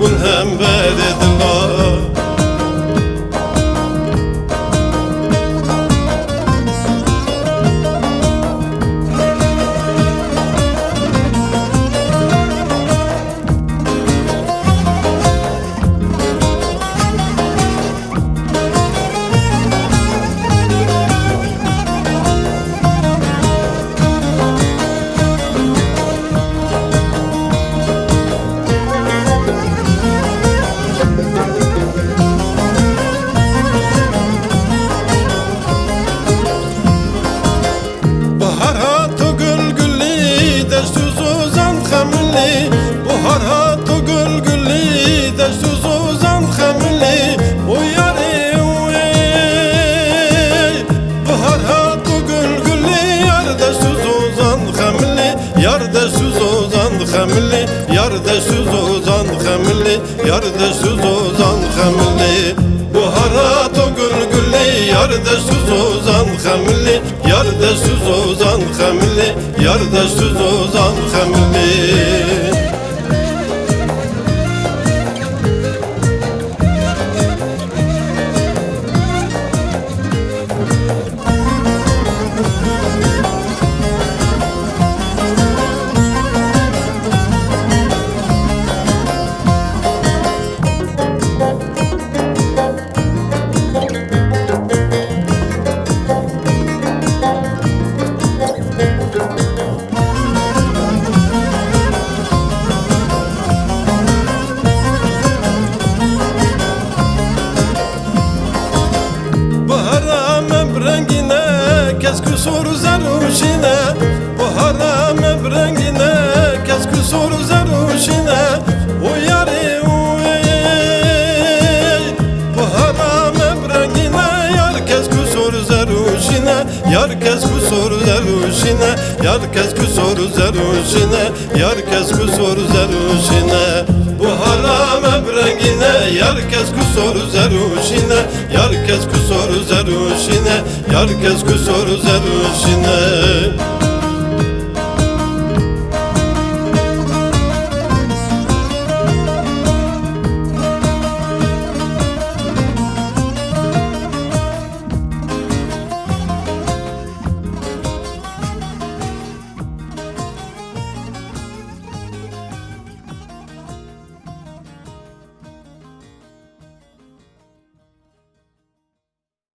bun hem bedediler. Bahar hatı gül gülli deştuz uzan xemli o yari ey. Bahar hatı gül gülli yar deştuz uzan xemli, yar deştuz uzan xemli, yar deştuz uzan xemli, yar deştuz uzan xemli. Bahar hatı gül gülli yar deştuz uzan xemli, yar deştuz uzan xemli, yar deştuz uzan xemli. Kes kusur zaruşine, bahara mebrengine, kes kusur zaruşine, o yari ey. Bahara mebrengine, yar kes kusur zaruşine, yar kes kusur zaruşine, yar kes kusur zaruşine, yar kes kusur zaruşine. Bahara mebrengine, yar kes kusur zaruşine, yar kes kusur zaruşine, yar kes kusur zaruşine.